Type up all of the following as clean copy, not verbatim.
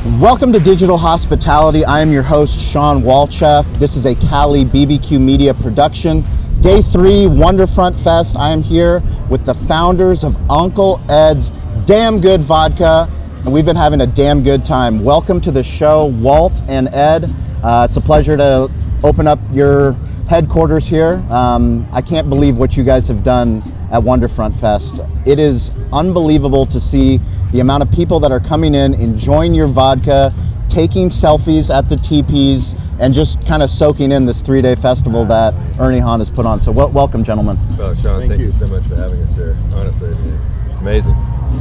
Welcome to Digital Hospitality. I am your host, Sean Walchef. This is a Cali BBQ Media production. Day 3, Wonderfront Fest. I am here with the founders of Uncle Ed's Damn Good Vodka, and we've been having a damn good time. Welcome to the show, Walt and Ed. It's a pleasure to open up your headquarters here. I can't believe what you guys have done at Wonderfront Fest. It is unbelievable to see the amount of people that are coming in, enjoying your vodka, taking selfies at the teepees, and just kind of soaking in this 3-day festival that Ernie Hahn has put on. So welcome, gentlemen. Well, Sean, thank you so much for having us here. Honestly, it's amazing.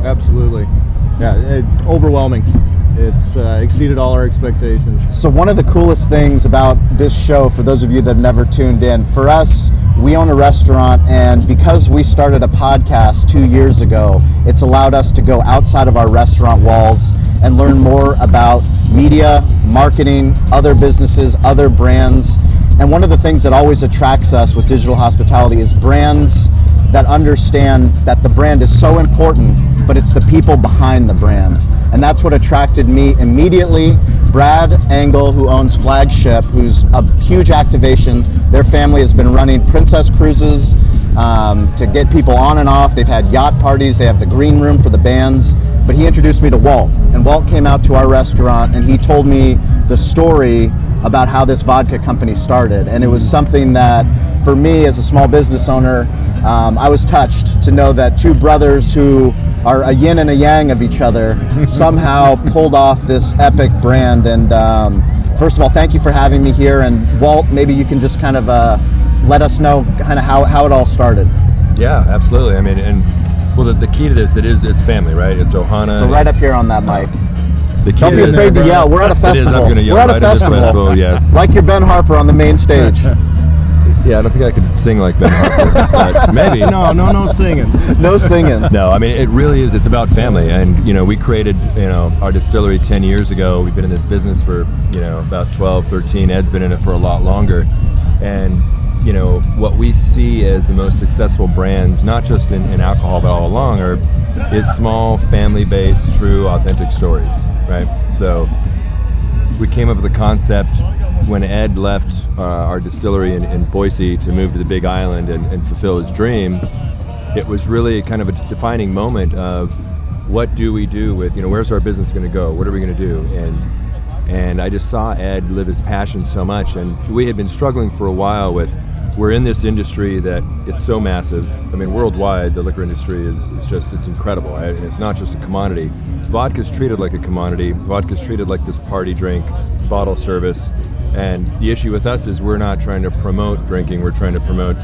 Absolutely. Yeah, overwhelming. It's exceeded all our expectations. So one of the coolest things about this show, for those of you that have never tuned in, for us, we own a restaurant, and because we started a podcast 2 years ago, it's allowed us to go outside of our restaurant walls and learn more about media, marketing, other businesses, other brands. And one of the things that always attracts us with digital hospitality is brands that understand that the brand is so important, but it's the people behind the brand. And that's what attracted me immediately. Brad Engel, who owns Flagship, who's a huge activation. Their family has been running Princess Cruises to get people on and off. They've had yacht parties. They have the green room for the bands. But he introduced me to Walt. And Walt came out to our restaurant and he told me the story about how this vodka company started. And it was something that, for me as a small business owner, I was touched to know that two brothers who are a yin and a yang of each other somehow pulled off this epic brand. And first of all, thank you for having me here. And Walt, maybe you can just kind of let us know kind of how it all started. Yeah, absolutely. I mean, and well, the key to this, it's family, right? It's Ohana. So right up here on that mic. The key Don't to be this, afraid to yell. We're at a festival. I'm gonna yell We're at right a festival. Yes. Like your Ben Harper on the main stage. Yeah, I don't think I could sing like Ben Harper, but maybe. No singing. No singing. No, I mean, it really is. It's about family. And, we created, our distillery 10 years ago. We've been in this business for, about 12, 13. Ed's been in it for a lot longer. And, what we see as the most successful brands, not just in alcohol, but all along, is small, family-based, true, authentic stories, right? So we came up with the concept when Ed left our distillery in Boise to move to the Big Island and fulfill his dream. It was really kind of a defining moment of what do we do with, where's our business going to go? What are we going to do? And I just saw Ed live his passion so much. And we had been struggling for a while with, we're in this industry that it's so massive. I mean, worldwide, the liquor industry is it's incredible. Right? And it's not just a commodity. Vodka's treated like a commodity. Vodka's treated like this party drink, bottle service. And the issue with us is we're not trying to promote drinking, we're trying to promote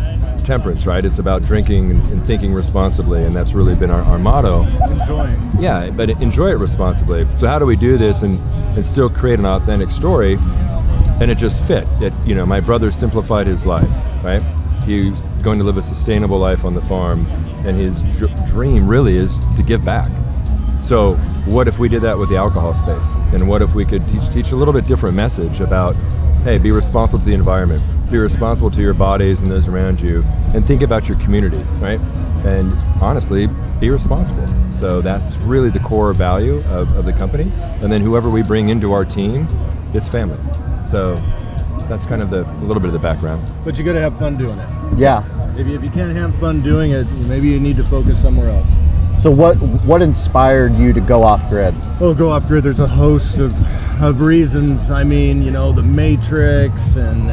temperance, right? It's about drinking and thinking responsibly, and that's really been our motto. Enjoying. Yeah, but enjoy it responsibly. So how do we do this and still create an authentic story? And it just fit. My brother simplified his life, right? He's going to live a sustainable life on the farm, and his dream really is to give back. So what if we did that with the alcohol space? And what if we could teach a little bit different message about, hey, be responsible to the environment, be responsible to your bodies and those around you, and think about your community, right? And honestly, be responsible. So that's really the core value of the company. And then whoever we bring into our team, it's family. So that's kind of a little bit of the background. But you got to have fun doing it. Yeah. If you can't have fun doing it, maybe you need to focus somewhere else. So what inspired you to go off grid? Oh, go off grid. There's a host of reasons. I mean, the matrix and,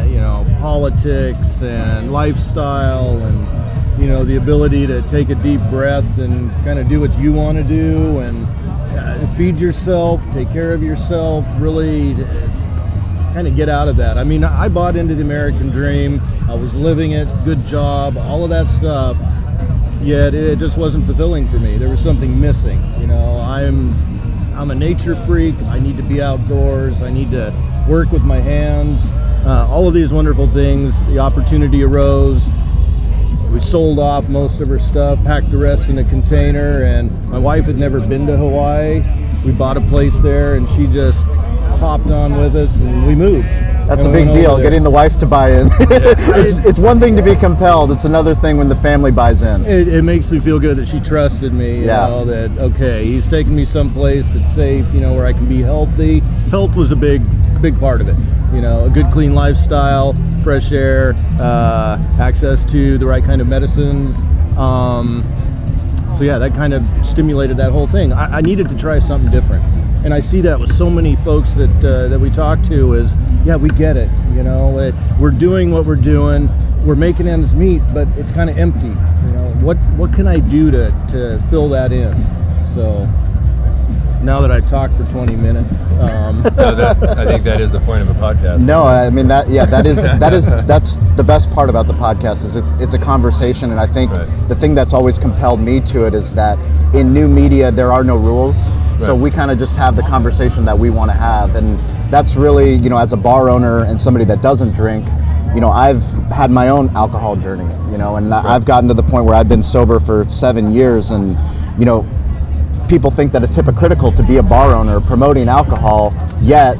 politics and lifestyle and, the ability to take a deep breath and kind of do what you want to do and feed yourself, take care of yourself, really kind of get out of that. I mean, I bought into the American dream. I was living it, good job, all of that stuff. Yet it just wasn't fulfilling for me. There was something missing. I'm a nature freak. I need to be outdoors. I need to work with my hands. All of these wonderful things. The opportunity arose. We sold off most of her stuff, packed the rest in a container, and my wife had never been to Hawaii. We bought a place there, and she just hopped on with us, and we moved. That's a And we big went over deal, there. getting the wife to buy in. It's one thing to be compelled. It's another thing when the family buys in. It makes me feel good that she trusted me, you know, that, okay, he's taking me someplace that's safe, you know, where I can be healthy. Health was a big part of it. You know, a good, clean lifestyle, fresh air, access to the right kind of medicines. So yeah, that kind of stimulated that whole thing. I needed to try something different. And I see that with so many folks that we talk to is, yeah, we get it. You know, we're doing what we're doing. We're making ends meet, but it's kind of empty. You know, what can I do to fill that in? So now that I talked for 20 minutes, I think that is the point of a podcast. No, I mean that's the best part about the podcast is it's a conversation, and I think the thing that's always compelled me to it is that in new media there are no rules. So we kind of just have the conversation that we want to have, and that's really, you know, as a bar owner and somebody that doesn't drink, you know, I've had my own alcohol journey, you know, and I've gotten to the point where I've been sober for 7 years, and, you know, people think that it's hypocritical to be a bar owner promoting alcohol, yet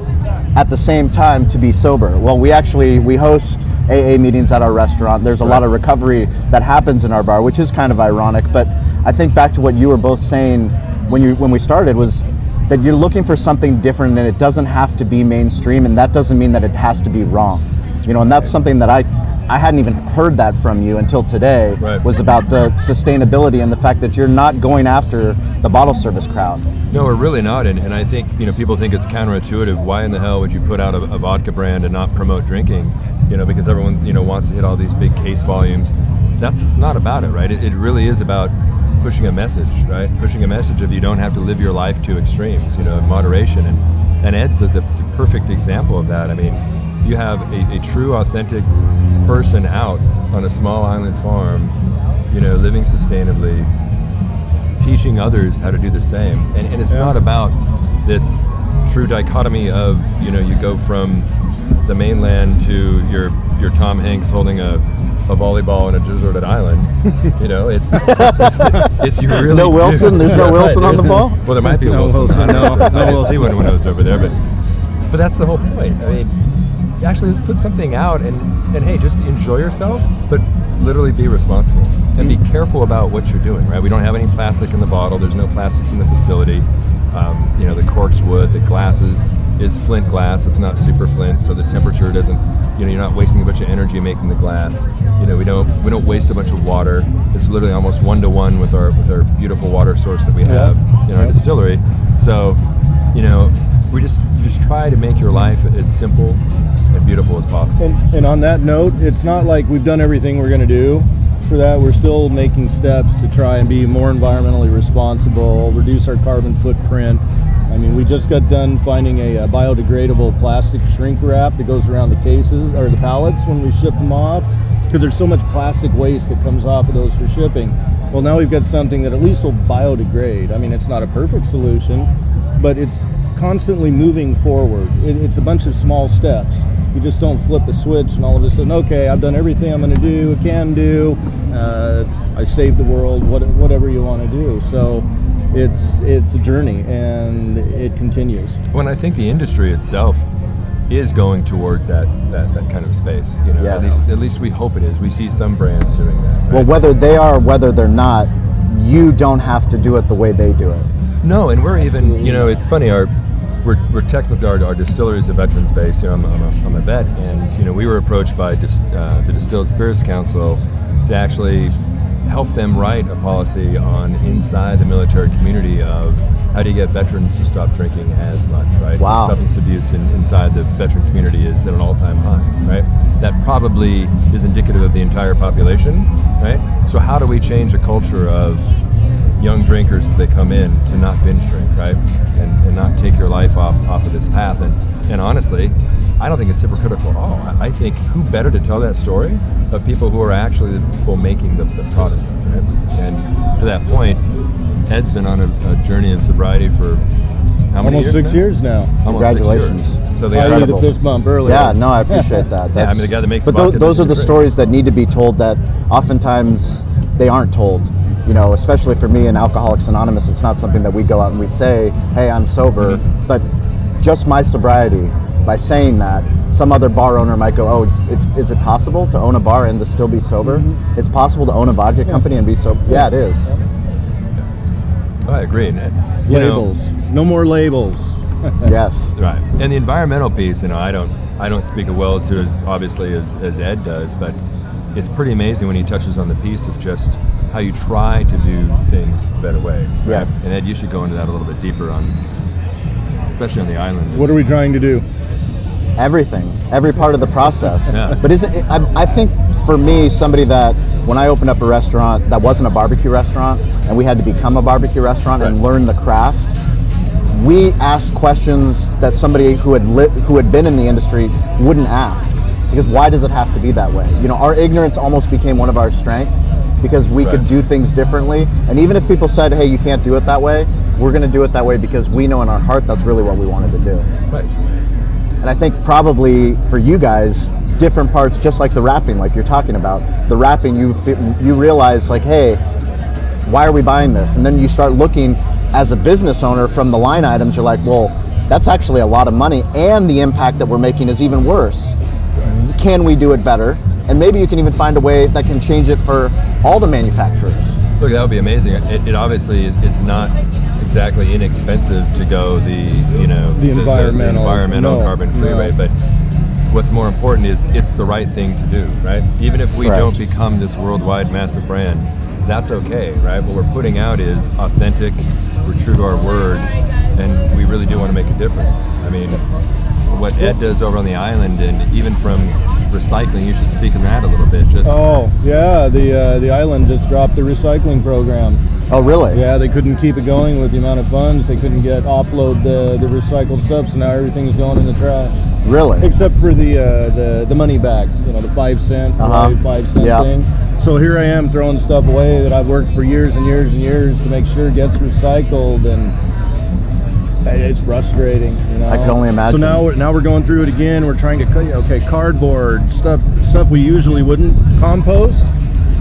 at the same time to be sober. Well, we host AA meetings at our restaurant. There's a lot of recovery that happens in our bar, which is kind of ironic, but I think back to what you were both saying when we started was that you're looking for something different, and it doesn't have to be mainstream, and that doesn't mean that it has to be wrong. You know, and that's something that I hadn't even heard that from you until today, was about the sustainability and the fact that you're not going after the bottle service crowd. No, we're really not, and I think, you know, people think it's counterintuitive. Why in the hell would you put out a vodka brand and not promote drinking? You know, because everyone, you know, wants to hit all these big case volumes. That's not about it, right? It really is about pushing a message, right? Pushing a message of you don't have to live your life to extremes, you know, in moderation. And Ed's the perfect example of that. I mean, you have a true, authentic person out on a small island farm, you know, living sustainably, teaching others how to do the same. And it's not about this true dichotomy of, you know, you go from the mainland to your Tom Hanks holding a volleyball on a deserted island. You know, it's you really no Wilson. There's no Wilson on the ball. Well, there might be a Wilson. I didn't see one when I was over there, but that's the whole point. I mean, actually, let's put something out and hey, just enjoy yourself, but literally be responsible and be careful about what you're doing. Right? We don't have any plastic in the bottle. There's no plastics in the facility. You know, the cork's wood, the glasses is flint glass. It's not super flint, so the temperature doesn't, you know, you're not wasting a bunch of energy making the glass. You know, we don't waste a bunch of water. It's literally almost 1-to-1 with our beautiful water source that we have in our distillery. So, you know, you just try to make your life as simple and beautiful as possible. And on that note, it's not like we've done everything we're going to do for that. We're still making steps to try and be more environmentally responsible, reduce our carbon footprint. I mean, we just got done finding a biodegradable plastic shrink wrap that goes around the cases or the pallets when we ship them off, because there's so much plastic waste that comes off of those for shipping. Well, now we've got something that at least will biodegrade. I mean, it's not a perfect solution, but it's constantly moving forward. It's a bunch of small steps. You just don't flip a switch and all of a sudden, okay, I've done everything I'm going to do, can do, I saved the world, whatever you want to do. So it's a journey, and it continues. Well, and I think the industry itself is going towards that kind of space. You know, at least we hope it is. We see some brands doing that. Right? Well, whether they are or whether they're not, you don't have to do it the way they do it. No, and we're even, you know, it's funny, we're technically, our distillery is a veterans based. You know, I'm a vet, and you know, we were approached by the Distilled Spirits Council to actually help them write a policy on inside the military community of how do you get veterans to stop drinking as much, right? Wow. Substance abuse inside the veteran community is at an all-time high, right? That probably is indicative of the entire population, right? So how do we change a culture of young drinkers as they come in to not binge drink, right? And not take your life off of this path. And honestly, I don't think it's hypocritical at all. I think who better to tell that story of people who are actually the people making the product, right? And to that point, Ed's been on a journey of sobriety for how many Almost years 6 years now. Almost Congratulations. 6 years. So I gave you the fist bump earlier. Yeah, no, I appreciate that. I mean, the guy that makes but vodka those are the doesn't stories that need to be told that oftentimes they aren't told. You know, especially for me in Alcoholics Anonymous, it's not something that we go out and we say, hey, I'm sober, but just my sobriety by saying that, some other bar owner might go, oh, is it possible to own a bar and to still be sober? Mm-hmm. It's possible to own a vodka company and be sober? Yeah, it is. I agree. Labels. No more labels. Yes. Right. And the environmental piece, I don't speak as well to as obviously as Ed does, but it's pretty amazing when he touches on the piece of just how you try to do things the better way. Right? Yes. And Ed, you should go into that a little bit deeper especially on the island. What are we trying to do? Everything, every part of the process. Yeah. But I think for me, somebody that, when I opened up a restaurant that wasn't a barbecue restaurant, and we had to become a barbecue restaurant and learn the craft, we asked questions that somebody who had been in the industry wouldn't ask. Because why does it have to be that way? Our ignorance almost became one of our strengths because we could do things differently. And even if people said, hey, you can't do it that way, we're going to do it that way because we know in our heart that's really what we wanted to do. Right. And I think probably for you guys, different parts, just like the wrapping, like you're talking about, the wrapping, you realize like, hey, why are we buying this? And then you start looking as a business owner from the line items, you're like, well, that's actually a lot of money and the impact that we're making is even worse. Can we do it better? And maybe you can even find a way that can change it for all the manufacturers. Look, that would be amazing. It obviously is not exactly inexpensive to go the environmental carbon-free way, but what's more important is it's the right thing to do, right? Even if we don't become this worldwide massive brand, that's okay, right? What we're putting out is authentic, we're true to our word, and we really do want to make a difference. I mean, what Ed does over on the island, and even from recycling, you should speak on that a little bit. The island just dropped the recycling program. Oh, really? Yeah, they couldn't keep it going with the amount of funds. They couldn't offload the recycled stuff, so now everything's going in the trash. Really? Except for the money back, the 5 cent, 5 cent thing. So here I am throwing stuff away that I've worked for years and years and years to make sure it gets recycled, and it's frustrating. I can only imagine. So now we're going through it again. We're trying to cardboard stuff we usually wouldn't compost.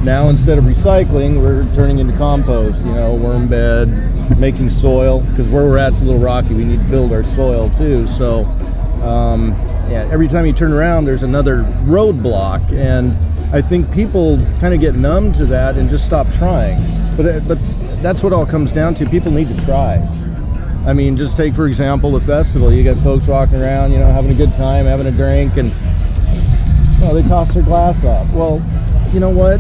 Now instead of recycling, we're turning into compost. Worm bed, making soil, because where we're at's a little rocky. We need to build our soil too. So every time you turn around, there's another roadblock, and I think people kind of get numb to that and just stop trying. But that's what it all comes down to. People need to try. I mean, just take, for example, the festival. You got folks walking around, having a good time, having a drink, and they toss their glass off. Well, you know what?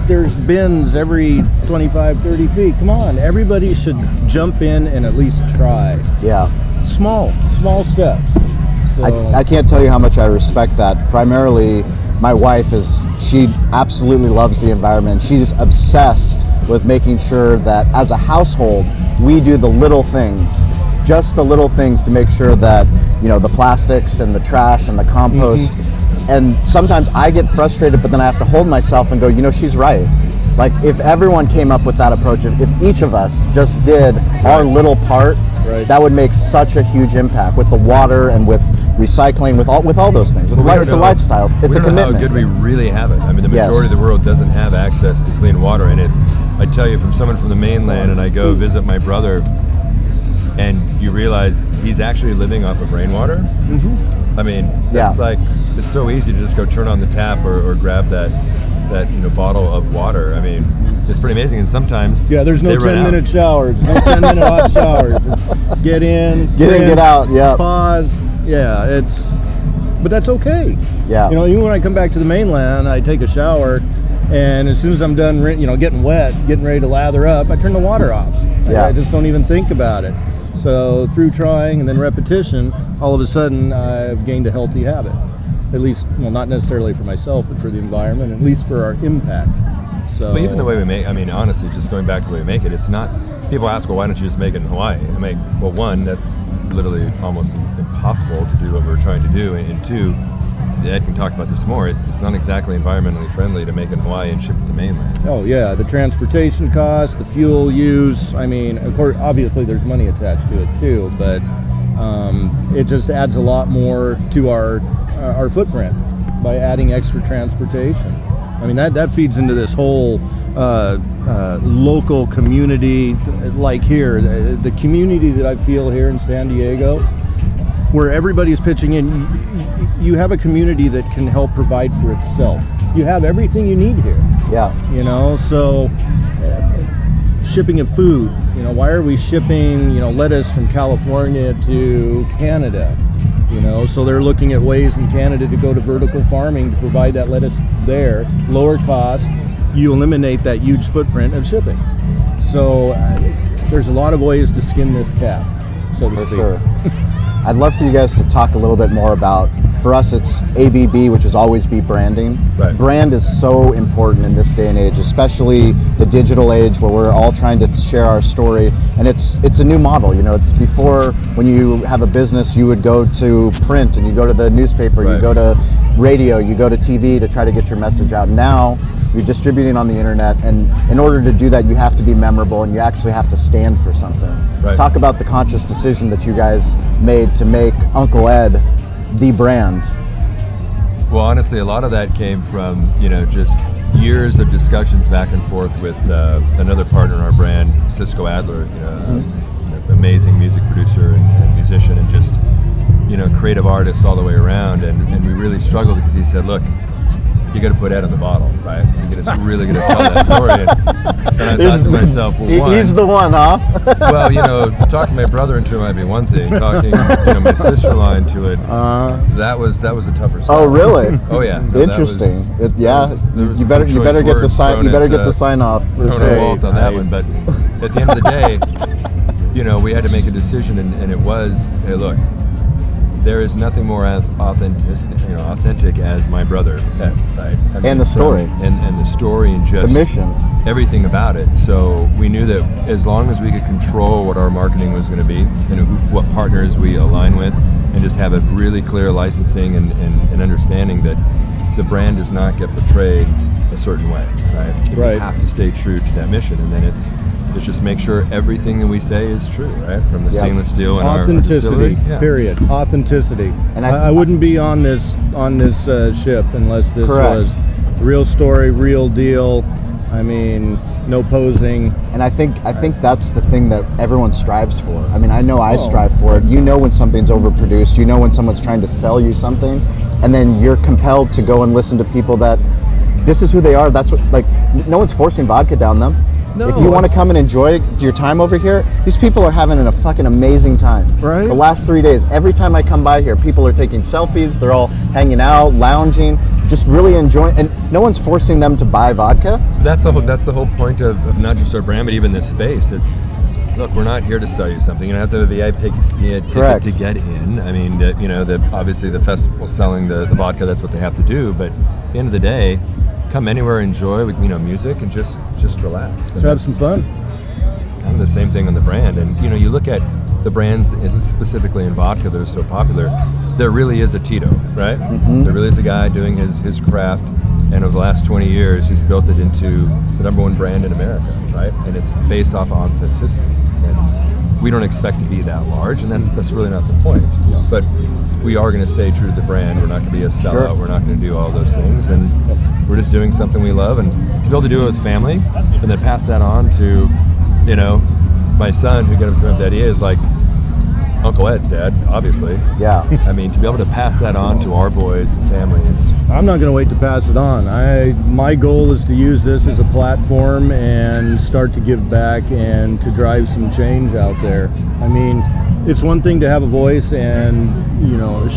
There's bins every 25, 30 feet. Come on, everybody should jump in and at least try. Yeah. Small steps. So, I can't tell you how much I respect that. Primarily, my wife she absolutely loves the environment. She's obsessed with making sure that as a household, we do the little things, just the little things to make sure that, the plastics and the trash and the compost. And sometimes I get frustrated, but then I have to hold myself and go, she's right. Like, if everyone came up with that approach, if each of us just did our little part, that would make such a huge impact with the water and with recycling, with all those things. It's a lifestyle. It's a commitment. How good we really have it. I mean, the majority of the world doesn't have access to clean water, and I tell you, from someone from the mainland, and I go visit my brother, and you realize he's actually living off of rainwater. Mm-hmm. I mean, it's so easy to just go turn on the tap or grab that bottle of water. I mean, it's pretty amazing. And sometimes there's no 10-minute showers, no 10-minute hot showers. Get in, get out. Yeah. Pause. Yeah, but that's okay. Yeah. Even when I come back to the mainland, I take a shower, and as soon as I'm done, getting wet, getting ready to lather up, I turn the water off. I just don't even think about it. So through trying and then repetition, all of a sudden I've gained a healthy habit. At least, not necessarily for myself, but for the environment, at least for our impact. So, but even the way we make, honestly, just going back to the way we make it, it's not, people ask, well, why don't you just make it in Hawaii? Well, one, that's literally almost impossible to do what we're trying to do, and two, Ed can talk about this more, it's not exactly environmentally friendly to make it in Hawaii and ship it to mainland. Oh yeah, the transportation costs, the fuel use, of course, obviously there's money attached to it too, but it just adds a lot more to our footprint by adding extra transportation. That feeds into this whole local community, like here, the community that I feel here in San Diego. where everybody's pitching in. You have a community that can help provide for itself. You have everything you need here. Yeah. You know, so shipping of food. You know, why are we shipping, lettuce from California to Canada? You know, so they're looking at ways in Canada to go to vertical farming to provide that lettuce there, lower cost. You eliminate that huge footprint of shipping. So there's a lot of ways to skin this cat, so to For speak. sure. I'd love for you guys to talk a little bit more about, for us it's ABB, which is always be branding. Right. Brand is so important in this day and age, especially the digital age where we're all trying to share our story. And it's a new model, it's before when you have a business, you would go to print and you go to the newspaper, Right. you go to radio, you go to TV to try to get your message out. Now, you're distributing on the internet, and in order to do that, you have to be memorable and you actually have to stand for something. Right. Talk about the conscious decision that you guys made to make Uncle Ed the brand. Well, honestly, a lot of that came from, just years of discussions back and forth with another partner in our brand, Cisco Adler, amazing music producer and musician and just, creative artist all the way around. And we really struggled because he said, look, you got to put Ed on the bottle, right? You're really going to tell that story. And I thought to myself, well, He's the one, huh? well, talking my brother into it might be one thing. Talking, my sister-in-law into it, that was a tougher sell. Oh, really? Oh, yeah. No, Interesting. there was You better get the sign. thrown You better at, get the sign off. thrown at Walt on that one. But at the end of the day, we had to make a decision, and it was, hey, look, there is nothing more authentic as my brother, Ed, right? And the story. And the story and just The mission. everything about it. So we knew that as long as we could control what our marketing was going to be and what partners we align with, and just have a really clear licensing and understanding that the brand does not get portrayed a certain way, right? Right. You have to stay true to that mission, and then it's just make sure everything that we say is true, right? From the Yeah. stainless steel and our Authenticity, distillery. Yeah. period. Authenticity. And I wouldn't be on this ship unless this Correct. was real story, real deal. I mean, no posing. And I think that's the thing that everyone strives for. I mean, I know I Oh. strive for it. You know when something's overproduced. You know when someone's trying to sell you something, and then you're compelled to go and listen to people that this is who they are. That's what, no one's forcing vodka down them. No. If you want to come and enjoy your time over here, these people are having a fucking amazing time. Right. The last 3 days, every time I come by here, people are taking selfies. They're all hanging out, lounging, just really enjoying. And no one's forcing them to buy vodka. That's the whole point of not just our brand, but even this space. It's, look, we're not here to sell you something. You don't have to have a VIP ticket Correct. to get in. I mean, obviously the festival's selling the vodka. That's what they have to do. But at the end of the day, come anywhere, enjoy, music, and just relax. So have some fun. Kind of the same thing on the brand. And you look at the brands specifically in vodka that are so popular. There really is a Tito, right? Mm-hmm. There really is a guy doing his craft, and over the last 20 years, he's built it into the #1 brand in America, right? And it's based off of authenticity. And we don't expect to be that large, and that's really not the point. But we are going to stay true to the brand. We're not going to be a sellout. Sure. We're not going to do all those things, and we're just doing something we love. And to be able to do it with family, and then pass that on to, my son, who got him that he is like Uncle Ed's dad, obviously. Yeah. I mean, to be able to pass that on to our boys and families. I'm not going to wait to pass it on. My goal is to use this as a platform and start to give back and to drive some change out there. I mean, it's one thing to have a voice and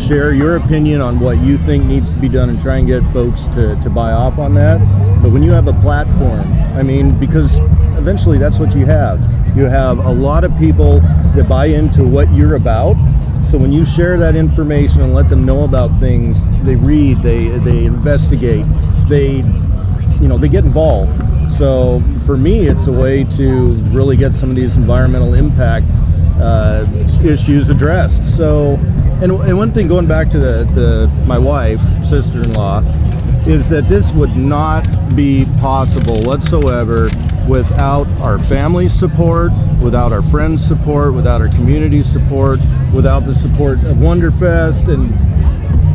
share your opinion on what you think needs to be done and try and get folks to buy off on that. But when you have a platform, I mean, because eventually that's what you have. You have a lot of people that buy into what you're about. So when you share that information and let them know about things, they read, they investigate, they get involved. So for me, it's a way to really get some of these environmental impact issues addressed. So, and one thing, going back to my wife, sister-in-law, is that this would not be possible whatsoever without our family's support, without our friends' support, without our community's support, without the support of Wonderfest. And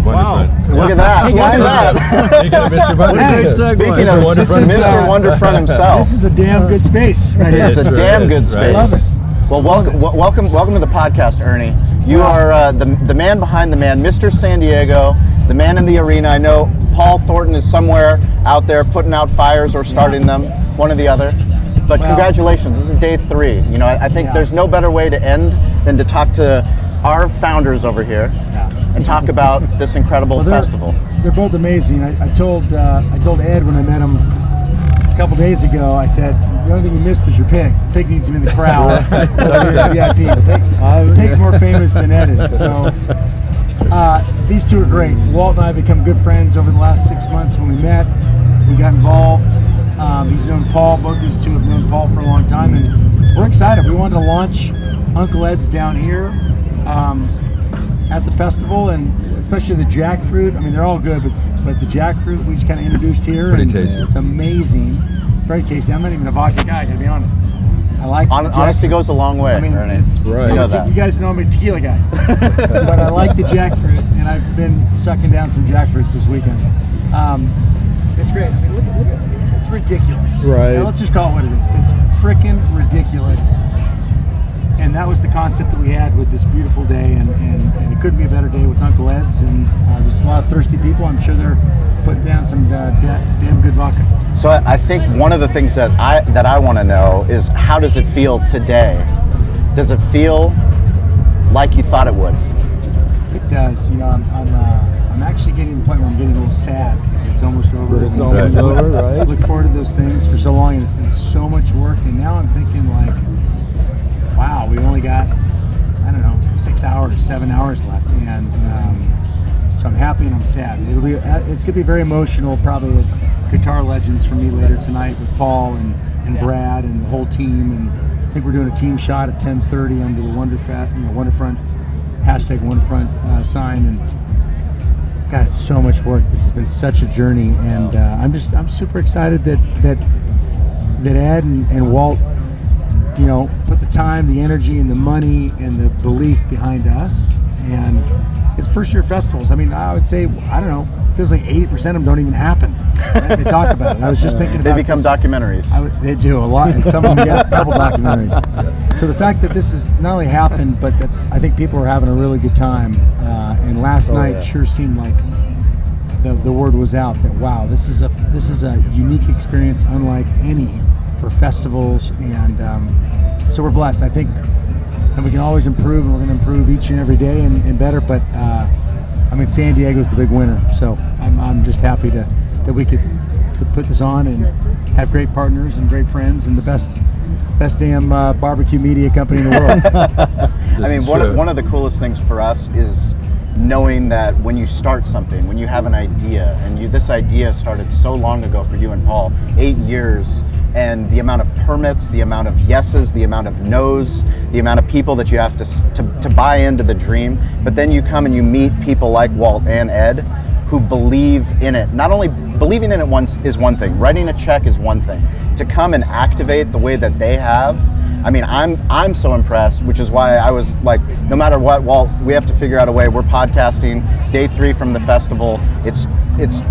wow, Look at that. Look at that. Speaking of Mr. What a great Wonderfront. segue. Speaking of Wonderfront. Mr. Wonderfront himself. This is a damn good space right here. It's a It damn is, good right? space. Love it. Well, welcome to the podcast, Ernie. You are the man behind the man, Mr. San Diego, the man in the arena. I know Paul Thornton is somewhere out there putting out fires or starting them, one or the other. But congratulations, this is day 3. You know, I think there's no better way to end than to talk to our founders over here and talk about this incredible festival. They're both amazing. I told Ed when I met him a couple days ago, I said, the only thing you missed was your pig. Pig needs him in the crowd. VIP. Pig's more famous than Ed is. So these two are great. Walt and I have become good friends over the last 6 months. When we met, we got involved. He's known Paul. Both these two have known Paul for a long time, and we're excited. We wanted to launch Uncle Ed's down here at the festival, and especially the jackfruit. I mean, they're all good, but the jackfruit we just kind of introduced here. Pretty tasty. It's amazing. Very tasty. I'm not even a vodka guy, to be honest. I like honesty goes a long way. I mean, Ernie. it's right. You guys know I'm a tequila guy, but I like the jackfruit, and I've been sucking down some jackfruits this weekend. It's great. I mean, look at it. It's ridiculous. Right. Now, let's just call it what it is. It's freaking ridiculous. And that was the concept that we had with this beautiful day, and it couldn't be a better day with Uncle Ed's, and there's a lot of thirsty people. I'm sure they're putting down some damn good vodka. So I think one of the things that I want to know is, how does it feel today? Does it feel like you thought it would? It does. You know, I'm actually getting to the point where I'm getting a little sad because it's almost over. It's almost over, right? I look forward to those things for so long, and it's been so much work, and now I'm thinking like, wow, we only got, I don't know, 6 hours, 7 hours left, and so I'm happy and I'm sad. It's gonna be very emotional, probably at Guitar Legends for me later tonight with Paul and Brad and the whole team, and I think we're doing a team shot at 10:30 under the Wonderfront #Wonderfront sign, and God, it's so much work. This has been such a journey, and I'm super excited that Ed and Walt, you know, put the time, the energy, and the money and the belief behind us. And it's first year festivals. I mean, I would say, I don't know, it feels like 80% of them don't even happen. Right? They talk about it. I was just thinking about They become documentaries. They do a lot, and some of them get a couple documentaries. So the fact that this has not only happened, but that I think people are having a really good time. And last night sure seemed like the word was out that, wow, this is a unique experience unlike any for festivals, and so we're blessed. I think, and we can always improve, and we're going to improve each and every day and better. But I mean, San Diego's the big winner, so I'm just happy that we could to put this on and have great partners and great friends and the best damn barbecue media company in the world. I mean, one of the coolest things for us is knowing that when you start something, when you have an idea, and this idea started so long ago for you and Paul, 8 years, and the amount of permits, the amount of yeses, the amount of no's, the amount of people that you have to buy into the dream, but then you come and you meet people like Walt and Ed who believe in it. Not only believing in it is one thing, writing a check is one thing. To come and activate the way that they have, I mean, I'm so impressed, which is why I was like, no matter what, Walt, we have to figure out a way. We're podcasting day 3 from the festival. It's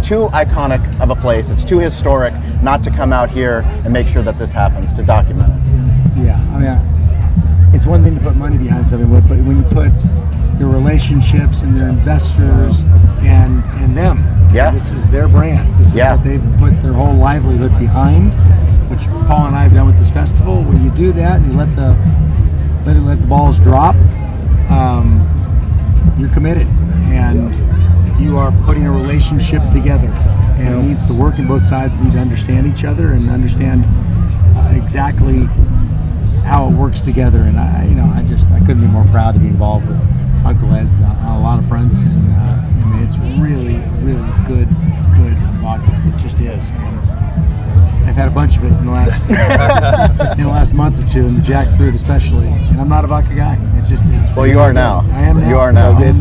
too iconic of a place. It's too historic not to come out here and make sure that this happens, to document it. Yeah, I mean, it's one thing to put money behind something, but when you put your relationships and their investors and them, this is their brand. This is what they've put their whole livelihood behind, which Paul and I have done with this festival. When you do that and you let the balls drop, you're committed, and you are putting a relationship together, and it needs to work, and both sides need to understand each other and understand exactly how it works together. And I couldn't be more proud to be involved with Uncle Ed's on a lot of fronts, and I mean, it's really, really good vodka. It just is. And I've had a bunch of it in the last month or two, and the jackfruit especially. And I'm not a vodka guy. It's well, you are now. I am now. You are now. And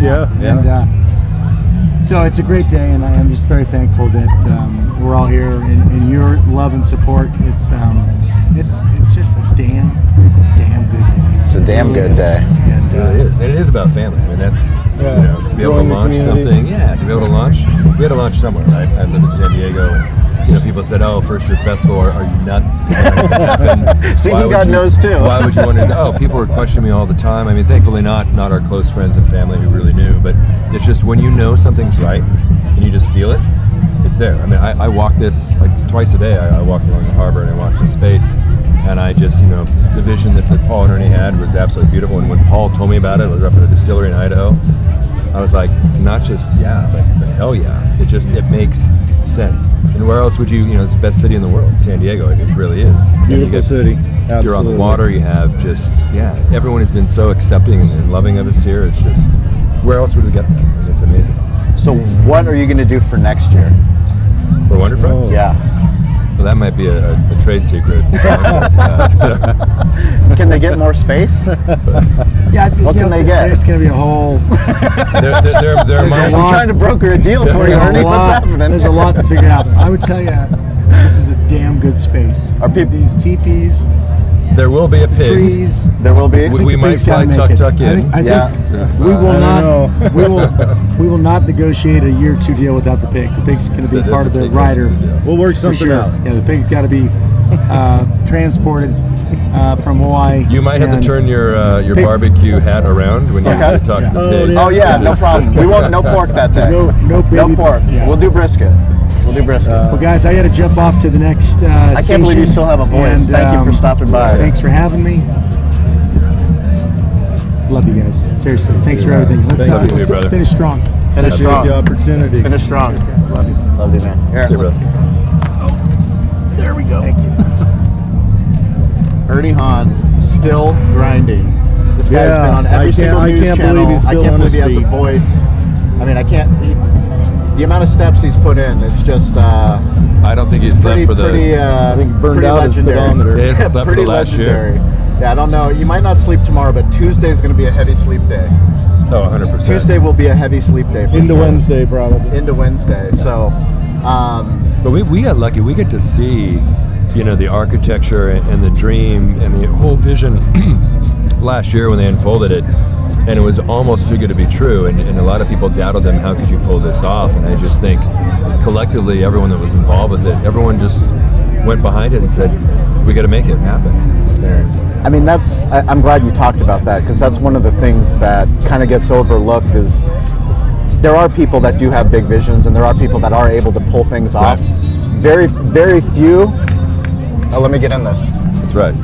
so it's a great day, and I am just very thankful that we're all here, and your love and support. It's just a damn good day. It's a damn good day. And It really is. And it is about family. I mean, that's, to be able to launch something. Yeah, to be able to launch. We had to launch somewhere, right? I live in San Diego, and people said, "Oh, first year festival, are you nuts?" See, Why he would got you- no's too. Why would you want to? Oh, people were questioning me all the time. I mean, thankfully not our close friends and family who really knew, but it's just when you know something's right and you just feel it, it's there. I mean, I walk this like twice a day. I walk along the harbor and I walk the space, and I just, the vision that Paul and Ernie had was absolutely beautiful. And when Paul told me about it, I was up at a distillery in Idaho. I was like, not just but hell yeah. It makes sense. And where else would you, it's the best city in the world, San Diego. It really is. Beautiful city. Absolutely. You're on the water. You have everyone has been so accepting and loving of us here. It's just, where else would we get that? And it's amazing. So what are you going to do for next year? For Wonderfront? Oh. Yeah. Well, that might be a trade secret. Can they get more space? Yeah, I think, What can they get? There's going to be a whole. They're I'm trying to broker a deal for you, Ernie. What's happening? There's a lot to figure out. I would tell you, this is a damn good space. Are people- These teepees, There will be a pig. trees. There will be. We the might pig's fly gotta make Tuk it. Tuk in. I Yeah. think we will I not. don't We will not negotiate a year or two deal without the pig. The pig's going to be part of the pig rider. has to be there. We'll work For something sure. out. Yeah, the pig's got to be transported from Hawaii. You might have to and turn your Pig- barbecue hat around when you Okay. talk to the Oh, pig. yeah. Oh yeah, no problem. We won't. No pork that day. no baby. pork. Yeah. We'll do brisket. Well, guys, I got to jump off to the next I can't believe you still have a voice. Thank you for stopping by. Thanks for having me. Love you guys. Seriously, thanks for everything. Let's, Thank you, let's brother. finish strong. Finish Take the strong. opportunity. Finish strong. Love you. Love you, man. Here, See you, brother. There we go. Thank you. Ernie Hahn still grinding. This guy's Yeah, been on every single I news can't channel. believe he's I still can't on believe he his has a feet. voice. I mean, the amount of steps he's put in, it's just I don't think he's pretty, slept for the. pretty, I think burned pretty out his legendary. pedometer. He hasn't slept for pretty the last year. legendary. Yeah, I don't know. You might not sleep tomorrow, but Tuesday's going to be a heavy sleep day. Oh, 100%. Tuesday will be a heavy sleep day. For Into sure. Wednesday, probably. Into Wednesday. So, But we got lucky. We get to see, the architecture and the dream and the whole vision last year when they unfolded it, and it was almost too good to be true. And a lot of people doubted them. How could you pull this off? And I just think collectively, everyone that was involved with it, everyone just went behind it and said, "We got to make it happen." I mean, I'm glad you talked about that, because that's one of the things that kind of gets overlooked is there are people that do have big visions, and there are people that are able to pull things off. Very, very few. Oh, let me get in this. That's right.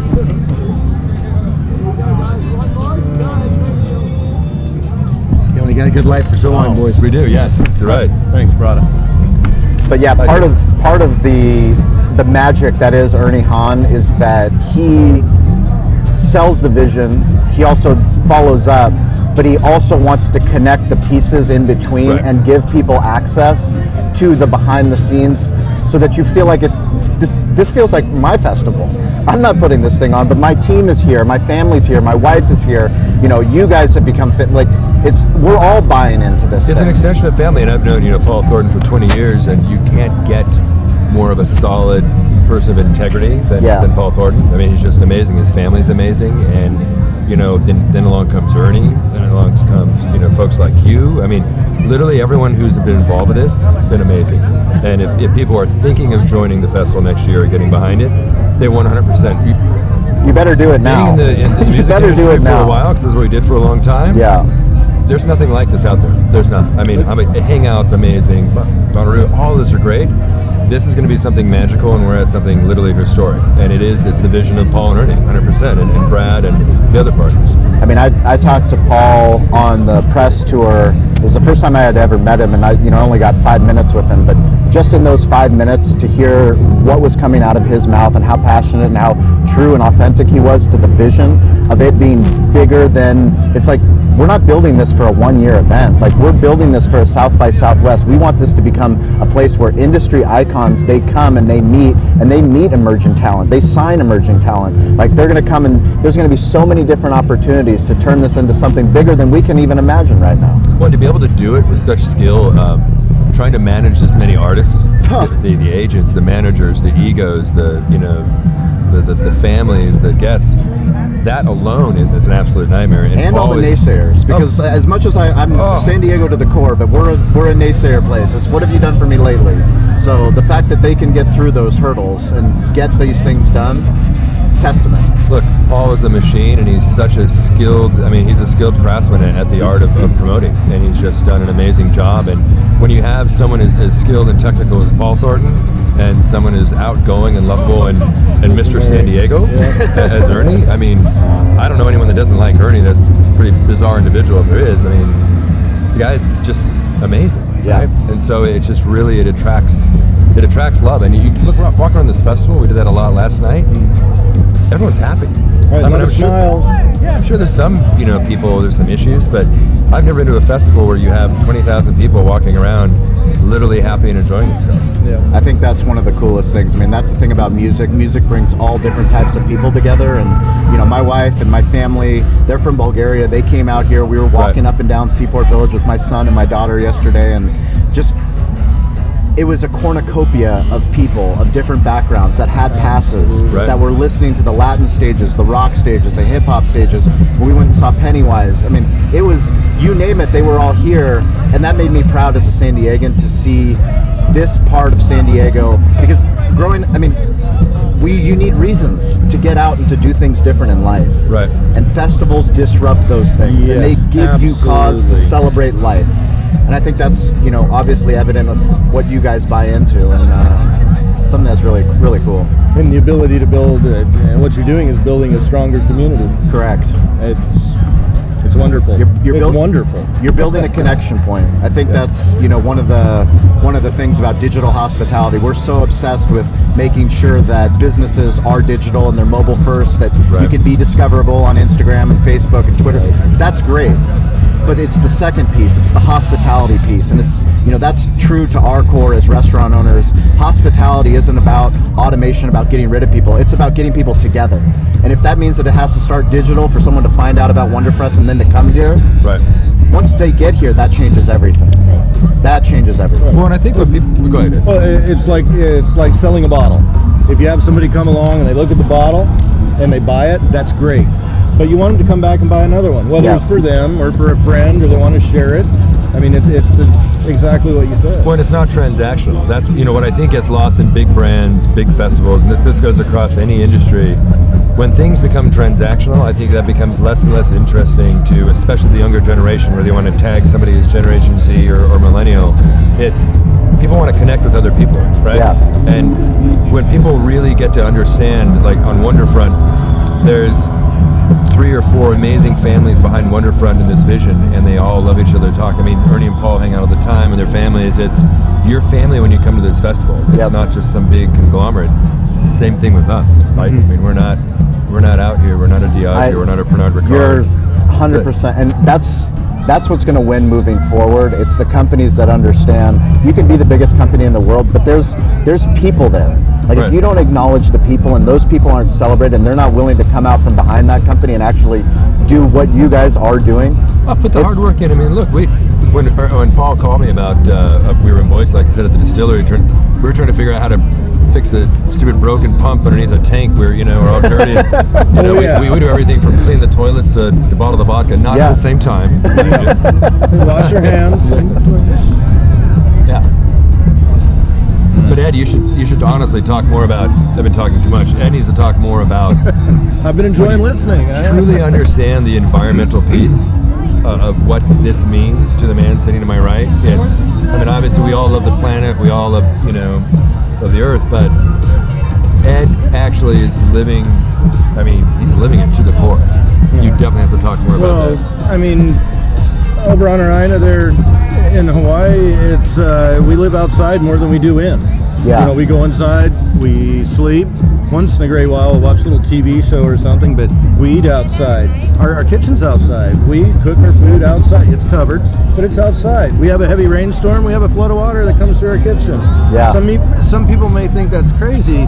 You only got a good life for so long, boys. We do. Yes, you're right. Thanks, brother. But yeah, part of the magic that is Ernie Hahn is that he sells the vision. He also follows up, but he also wants to connect the pieces in between Right. and give people access to the behind the scenes, so that you feel like this feels like my festival. I'm not putting this thing on, but my team is here, my family's here, my wife is here. You guys have become fit. Like we're all buying into this. It's thing. an extension of family, and I've known Paul Thornton for 20 years, and you can't get more of a solid person of integrity than Paul Thornton. I mean, he's just amazing. His family's amazing, and then along comes Ernie, then along comes folks like you. I mean, literally everyone who's been involved with this has been amazing. And if people are thinking of joining the festival next year or getting behind it, they 100%. You better do it now. Being in the music better do industry it for now. a while, because this is what we did for a long time. Yeah. There's nothing like this out there. There's not. I mean, Hangout's amazing. Bonnaroo, all of this are great. This is going to be something magical, and we're at something literally historic. And it's the vision of Paul and Ernie, 100%, and Brad and the other partners. I mean, I talked to Paul on the press tour. It was the first time I had ever met him, and I only got 5 minutes with him. But just in those 5 minutes, to hear what was coming out of his mouth and how passionate and how true and authentic he was to the vision of it being bigger than, it's like, we're not building this for a one-year event. Like, we're building this for a South by Southwest. We want this to become a place where industry icons, they come and they meet emerging talent. They sign emerging talent. Like, they're going to come, and there's going to be so many different opportunities to turn this into something bigger than we can even imagine right now. Well, to be able to do it with such skill, trying to manage this many artists, the agents, the managers, the egos, the families, the guests, that alone is an absolute nightmare. And all the naysayers, because as much as I'm San Diego to the core, but we're a naysayer place. It's what have you done for me lately? So the fact that they can get through those hurdles and get these things done, testament. Look, Paul is a machine, and he's such a skilled, he's a skilled craftsman at the art of promoting, and he's just done an amazing job. And when you have someone as skilled and technical as Paul Thornton, and someone as outgoing and lovable and Mr. San Diego as Ernie, I don't know anyone that doesn't like Ernie. That's a pretty bizarre individual if there is. The guy's just amazing. Yeah. Right? And so it just really, it attracts love. And you walk around this festival, we did that a lot last night. Everyone's happy. Right, I'm sure, I'm sure there's some, people, there's some issues, but I've never been to a festival where you have 20,000 people walking around literally happy and enjoying themselves. Yeah. I think that's one of the coolest things. That's the thing about music. Music brings all different types of people together, and my wife and my family, they're from Bulgaria. They came out here. We were walking up and down Seaport Village with my son and my daughter yesterday, and just it was a cornucopia of people of different backgrounds that had passes, that were listening to the Latin stages, the rock stages, the hip hop stages. When we went and saw Pennywise, it was, you name it, they were all here, and that made me proud as a San Diegan to see this part of San Diego, because you need reasons to get out and to do things different in life. Right. And festivals disrupt those things, and they give you cause to celebrate life. And I think that's, obviously evident of what you guys buy into, and something that's really, really cool. And the ability to build, and what you're doing is building a stronger community. Correct. It's wonderful. It's wonderful. You're building a connection point. I think that's, one of the things about digital hospitality. We're so obsessed with making sure that businesses are digital and they're mobile first, that you can be discoverable on Instagram and Facebook and Twitter. That's great. But it's the second piece, it's the hospitality piece, and it's, that's true to our core as restaurant owners. Hospitality isn't about automation, about getting rid of people, it's about getting people together. And if that means that it has to start digital for someone to find out about Wonderfest and then to come here, once they get here, that changes everything. That changes everything. Well, and I think what people, go ahead. Well, it's like selling a bottle. If you have somebody come along and they look at the bottle and they buy it, that's great. But you want them to come back and buy another one, whether it's for them or for a friend, or they want to share it. It's exactly what you said. Well, and it's not transactional. That's, what I think gets lost in big brands, big festivals, and this goes across any industry. When things become transactional, I think that becomes less and less interesting to, especially the younger generation, where they want to tag somebody as Generation Z or Millennial. It's, people want to connect with other people, right? Yeah. And when people really get to understand, like on Wonderfront, there's 3 or 4 amazing families behind Wonderfront in this vision, and they all love each other. Ernie and Paul hang out all the time, and their families. It's your family when you come to this festival. It's not just some big conglomerate. Same thing with us, right? We're not out here. We're not a Diageo. We're not a Pernod Ricard. You're 100%, and that's what's going to win moving forward. It's the companies that understand. You can be the biggest company in the world, but there's people there. If you don't acknowledge the people, and those people aren't celebrated, and they're not willing to come out from behind that company and actually do what you guys are doing. I'll put the hard work in. Look, when Paul called me about, we were in Boise, like I said, at the distillery, we were trying to figure out how to fix a stupid broken pump underneath a tank where, we're all dirty. We do everything from clean the toilets to bottle the vodka, not at the same time. Wash your hands. But Ed, you should honestly talk more about, I've been talking too much. Ed needs to talk more about. I've been enjoying listening. Truly understand the environmental piece of what this means to the man sitting to my right. It's, obviously we all love the planet, we all love, of the earth, but Ed actually is living, he's living it to the core. You definitely have to talk more about that. Over on Araina there in Hawaii, it's we live outside more than we do in. Yeah. We go inside, we sleep. Once in a great while, we'll watch a little TV show or something, but we eat outside. Our kitchen's outside. We cook our food outside. It's covered, but it's outside. We have a heavy rainstorm, we have a flood of water that comes through our kitchen. Yeah. Some people may think that's crazy,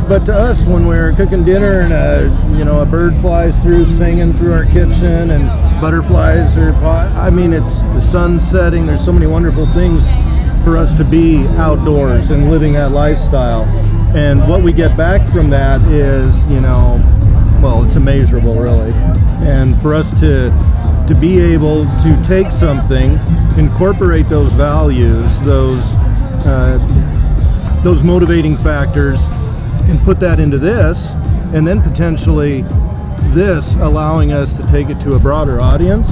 but to us, when we're cooking dinner and a bird flies through singing through our kitchen, and butterflies it's the sun setting. There's so many wonderful things for us to be outdoors and living that lifestyle. And what we get back from that is, it's immeasurable, really. And for us to be able to take something, incorporate those values, those those motivating factors and put that into this, and then potentially this allowing us to take it to a broader audience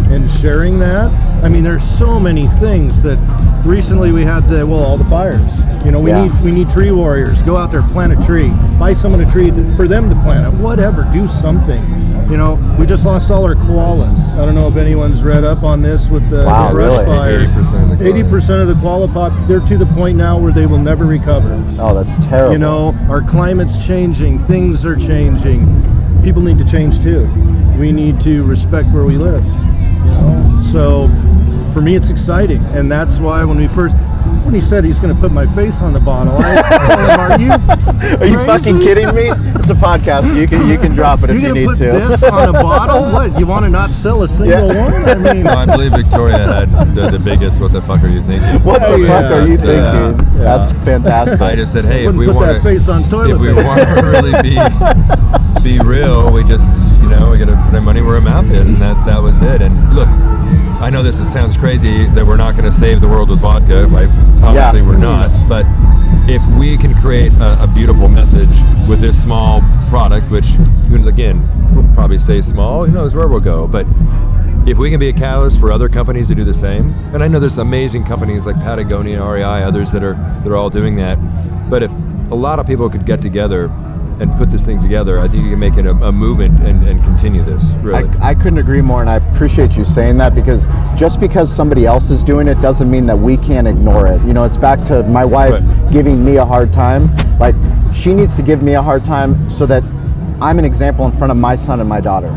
and sharing that. I mean, there's so many things that recently we had all the fires. You know, we need tree warriors. Go out there, plant a tree, buy someone a tree for them to plant it, whatever, do something. You know, we just lost all our koalas. I don't know if anyone's read up on this with the brush fires. 80% of the koala pop, they're to the point now where they will never recover. Oh, that's terrible. You know, our climate's changing, things are changing. People need to change too. We need to respect where we live. You know? So for me, it's exciting, and that's why when he said he's going to put my face on the bottle, I told him, are you fucking kidding me? It's a podcast, so you can drop it if you need to. You're going to put this on a bottle? What, you want to not sell a single one? I mean, no, I believe Victoria had the biggest "What the fuck are you thinking?" What the fuck are you thinking? Yeah. That's fantastic. I just said, hey, if we put want that face on toilet if we want to really be real, we just, we got to put our money where our mouth is, and that was it. And look, I know this sounds crazy that we're not going to save the world with vodka, right? Obviously we're not, but if we can create a beautiful message with this small product, which again will probably stay small, who knows where we'll go, but if we can be a catalyst for other companies to do the same, and I know there's amazing companies like Patagonia, REI, others that are all doing that, but if a lot of people could get together and put this thing together, I think you can make it a movement and continue this, really. I couldn't agree more, and I appreciate you saying that, because just because somebody else is doing it doesn't mean that we can't ignore it. You know, it's back to my wife giving me a hard time. Like, she needs to give me a hard time so that I'm an example in front of my son and my daughter.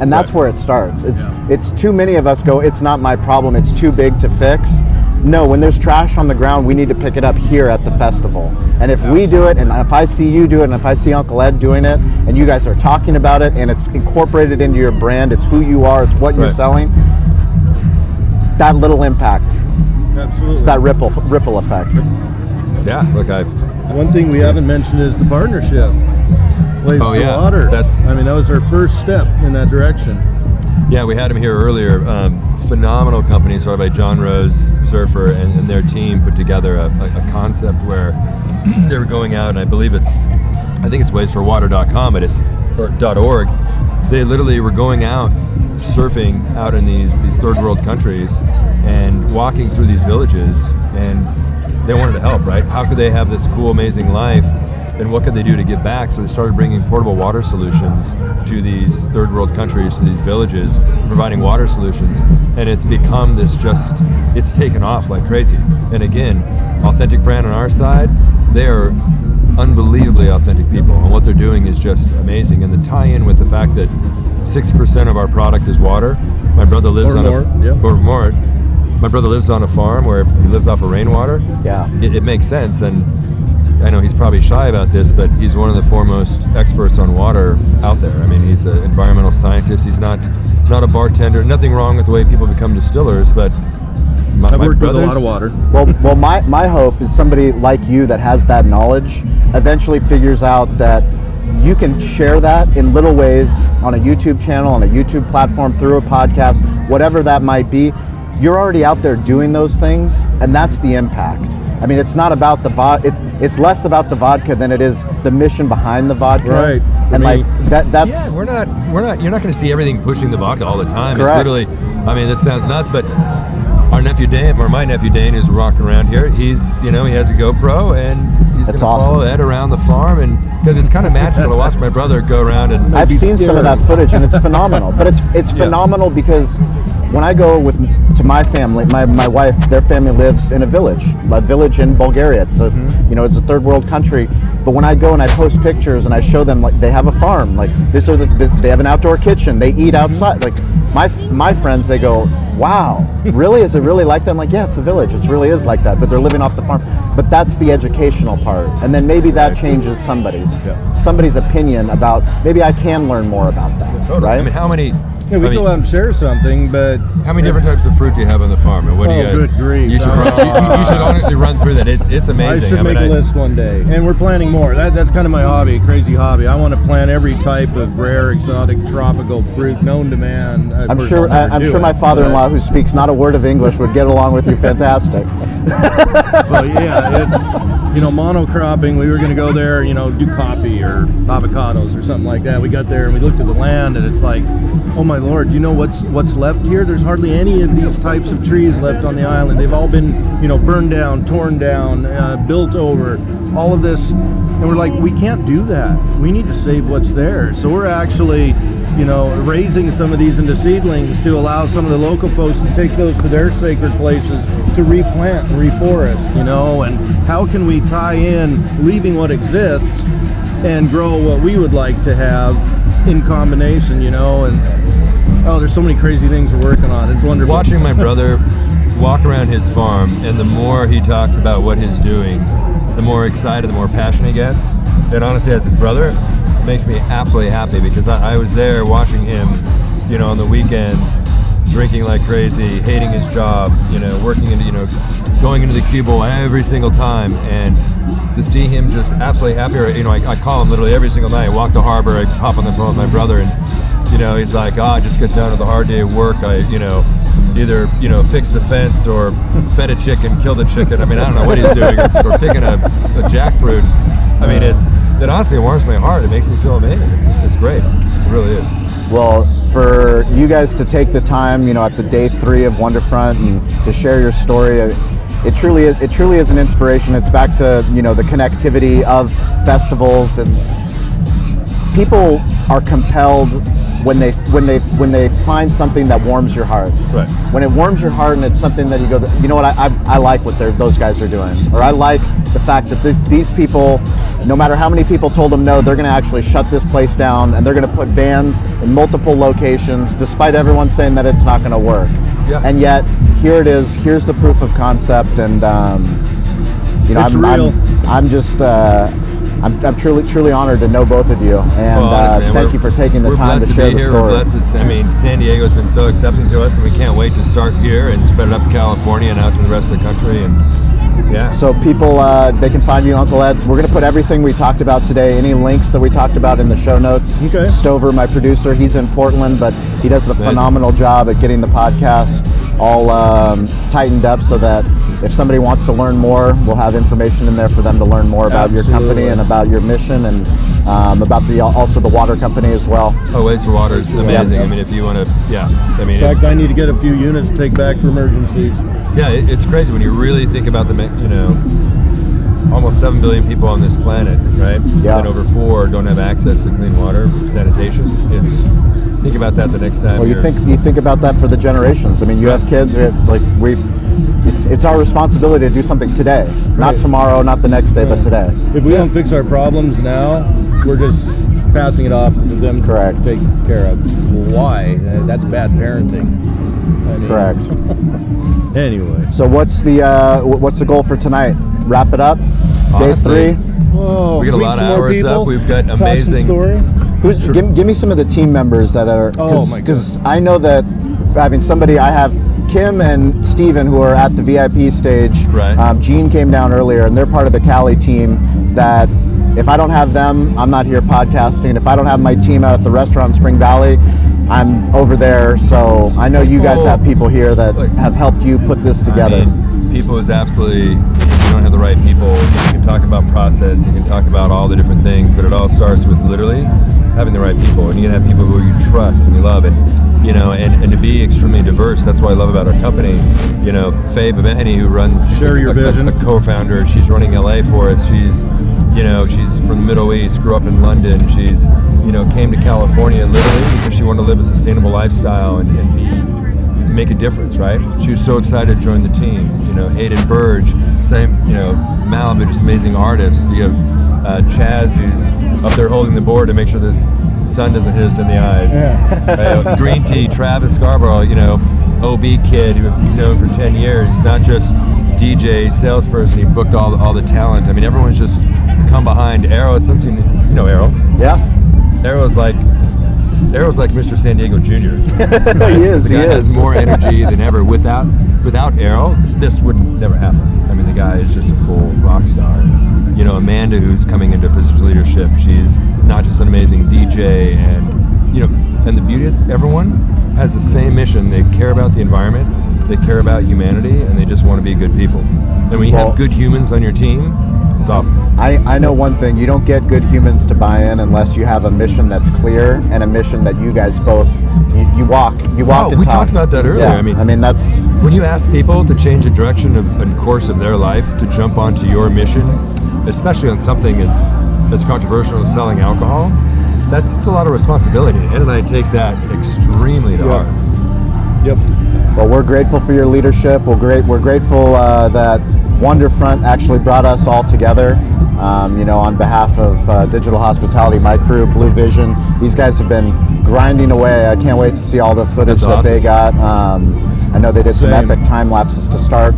And that's where it starts. It's too many of us go, it's not my problem, it's too big to fix. No, when there's trash on the ground, we need to pick it up here at the festival. And if we do it, and if I see you do it, and if I see Uncle Ed doing it, and you guys are talking about it, and it's incorporated into your brand, it's who you are, it's what you're selling, that little impact. Absolutely. It's that ripple effect. Yeah, look, one thing we haven't mentioned is the partnership. Waves for Water. That was our first step in that direction. Yeah, we had him here earlier. Phenomenal company started by John Rose, surfer, and their team put together a concept where they were going out, and I think it's wavesforwater.com, or .org. They literally were going out surfing out in these third world countries and walking through these villages, and they wanted to help, right? How could they have this cool, amazing life? And what could they do to give back? So they started bringing portable water solutions to these third world countries, to these villages, providing water solutions. And it's become it's taken off like crazy. And again, authentic brand on our side, they are unbelievably authentic people. And what they're doing is just amazing. And the tie-in with the fact that 60% of our product is water. My brother lives My brother lives on a farm where he lives off of rainwater. Yeah. It makes sense. And I know he's probably shy about this, but he's one of the foremost experts on water out there. I mean, he's an environmental scientist. He's not a bartender. Nothing wrong with the way people become distillers, but I've worked with a lot of water. Well, my hope is somebody like you that has that knowledge eventually figures out that you can share that in little ways on a YouTube channel, on a YouTube platform, through a podcast, whatever that might be. You're already out there doing those things, and that's the impact. I mean, it's not about the vodka. It's less about the vodka than it is the mission behind the vodka. Right. And that's. Yeah, we're not. You're not going to see everything pushing the vodka all the time. Correct. It's literally. I mean, this sounds nuts, but our nephew Dane, or my nephew Dane, who's rocking around here. He has a GoPro, and he's going to follow Ed around the farm, and because it's kind of magical to watch my brother go around and. I've seen some of that footage, and it's phenomenal. But it's phenomenal because when I go to my family, my wife, their family lives in a village in Bulgaria. It's it's a third world country. But when I go and I post pictures and I show them, like, they have a farm, like they have an outdoor kitchen, they eat outside. Like my friends, they go, wow, really? Is it really like that? I'm like, yeah, it's a village. It really is like that, but they're living off the farm. But that's the educational part. And then maybe that changes somebody's opinion about, maybe I can learn more about that, Totally. right? I mean, how many Yeah, we go out and share something, but how many different types of fruit do you have on the farm? And what do you guys? Good grief! You should honestly run through that. It's amazing. I should make a list one day, and we're planning more. That's kind of my hobby, crazy hobby. I want to plant every type of rare, exotic, tropical fruit known to man. I'm sure my father-in-law, who speaks not a word of English, would get along with you fantastic. So yeah, it's monocropping. We were going to go there, do coffee or avocados or something like that. We got there and we looked at the land, and it's like, oh my Lord, you know what's left here? There's hardly any of these types of trees left on the island. They've all been, burned down, torn down, built over, all of this. And we're like, we can't do that. We need to save what's there. So we're actually, raising some of these into seedlings to allow some of the local folks to take those to their sacred places to replant and reforest, and how can we tie in leaving what exists and grow what we would like to have in combination, and there's so many crazy things we're working on. It's wonderful. Watching my brother walk around his farm, and the more he talks about what he's doing, the more excited, the more passionate he gets. And honestly, as his brother, it makes me absolutely happy, because I was there watching him, on the weekends, drinking like crazy, hating his job, working into, going into the cubicle every single time, and to see him just absolutely happy. Or, I call him literally every single night. I walk to harbor, I hop on the phone with my brother, and he's like, I just got done with a hard day of work. I, either, fixed a fence or fed a chicken, killed a chicken. I mean, I don't know what he's doing, or picking a jackfruit. I mean, it honestly warms my heart. It makes me feel amazing. It's great. It really is. Well, for you guys to take the time, at the day 3 of Wonderfront, and to share your story, it truly is an inspiration. It's back to, the connectivity of festivals. It's people are compelled when they find something that warms your heart. Right. When it warms your heart and it's something that you go, I like what those guys are doing, or I like the fact that these people, no matter how many people told them no, they're going to actually shut this place down, and they're going to put bands in multiple locations, despite everyone saying that it's not going to work. Yeah. And yet here it is. Here's the proof of concept, and it's real. I'm truly honored to know both of you, and honestly, thank you for taking the time to share the story. We're blessed that, San Diego's been so accepting to us, and we can't wait to start here and spread it up to California and out to the rest of the country. And yeah. So people, they can find you, Uncle Ed's. We're going to put everything we talked about today, any links that we talked about, in the show notes. Okay. Stover, my producer, he's in Portland, but he does a phenomenal job at getting the podcast all tightened up, so that if somebody wants to learn more, we'll have information in there for them to learn more about your company and about your mission, and about also the water company as well. Oh, Waste for Water is amazing. Yep. I mean, if you want to, in fact, I need to get a few units to take back for emergencies. Yeah, it's crazy when you really think about almost 7 billion people on this planet, right? Yeah. And over 4 don't have access to clean water, sanitation. Think about that the next time. Well, you think about that for the generations. I mean, you have kids. It's like it's our responsibility to do something today, not tomorrow, not the next day, but today. If we don't fix our problems now, we're just passing it off to them. Correct. To take care of. Well, why? That's bad parenting. Correct. Anyway. So what's the goal for tonight? Wrap it up. Honestly, Day 3. Oh, we got a lot of hours up. We've got amazing. Give me some of the team members that are. Because I know that having somebody, I have Kim and Steven who are at the VIP stage. Right. Gene came down earlier, and they're part of the Cali team. That if I don't have them, I'm not here podcasting. If I don't have my team out at the restaurant in Spring Valley, I'm over there. So I know you guys have people here that have helped you put this together. I mean, people is absolutely. You don't have the right people. You can talk about process. You can talk about all the different things, but it all starts with literally having the right people, and you can have people who you trust and you love, and and to be extremely diverse. That's what I love about our company. Faye Bemeheny, who runs a co-founder, she's running LA for us. She's from the Middle East, grew up in London. She's came to California literally because she wanted to live a sustainable lifestyle and make a difference, right? She was so excited to join the team. Hayden Burge, same, Malibu, just amazing artist. You have Chaz, who's up there holding the board to make sure this sun doesn't hit us in the eyes. Yeah. Green Tea, Travis Scarborough, OB kid who we've known for 10 years, not just DJ, salesperson, he booked all the talent. I mean, everyone's just come behind. Arrow, something, Arrow? Yeah. Arrow's like Errol's like Mr. San Diego Jr. He is. The guy He has is. more energy than ever. Without Errol, this would never happen. I mean, the guy is just a full rock star. You know, Amanda, who's coming into position leadership, she's not just an amazing DJ, and you know, and the beauty of everyone has the same mission. They care about the environment, they care about humanity, and they just want to be good people. And when you Well, have good humans on your team, it's awesome. I know one thing, you don't get good humans to buy in unless you have a mission that's clear and a mission that you guys both, you walk Oh, and we talk. talked about that earlier. Yeah, I mean, that's, when you ask people to change the direction and course of their life to jump onto your mission, especially on something as controversial as selling alcohol, it's a lot of responsibility. Ed and I take that extremely to heart. Yep. well, we're grateful for your leadership. We're grateful that Wonderfront actually brought us all together. You know, on behalf of Digital Hospitality, my crew, Blue Vision, these guys have been grinding away. I can't wait to see all the footage That's that they awesome. got. I know they did some Same. epic time lapses to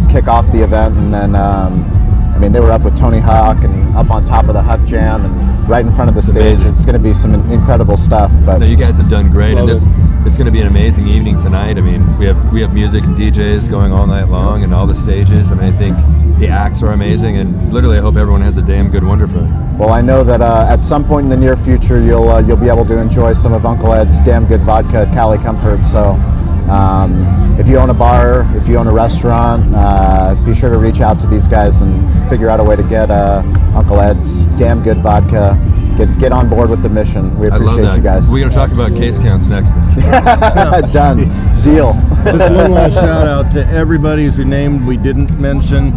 kick off the event, and then I mean, they were up with Tony Hawk and up on top of the Huck Jam and right in front of the stage. amazing. It's going to be some incredible stuff. But No, you guys have done great, Love and it's going to be an amazing evening tonight. I mean, we have music and DJs going all night long, and all the stages. I mean, I think the acts are amazing, and literally, I hope everyone has a damn good Wonderfront. well, I know that at some point in the near future, you'll be able to enjoy some of Uncle Ed's Damn Good Vodka at Cali Comfort. So, if you own a bar, if you own a restaurant, be sure to reach out to these guys and figure out a way to get Uncle Ed's Damn Good Vodka. Get on board with the mission. We I love appreciate that. you guys. We're going to talk about case counts next. Done. Deal. Just one last shout out to everybody who's named we didn't mention.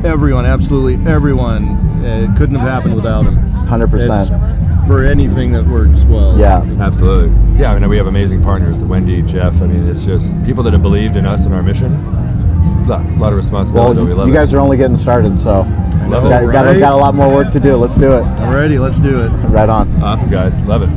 Everyone, absolutely everyone. It couldn't have happened without them. 100%. It's for anything that works well. Yeah. Absolutely. Yeah, I mean, we have amazing partners, Wendy, Jeff. I mean, it's just people that have believed in us and our mission. It's a lot of Well, responsibility. We love you it. guys are only getting started, so know, got right? a lot more work to do. Let's do it. Alrighty, let's do it. Right on. Awesome, guys. Love it.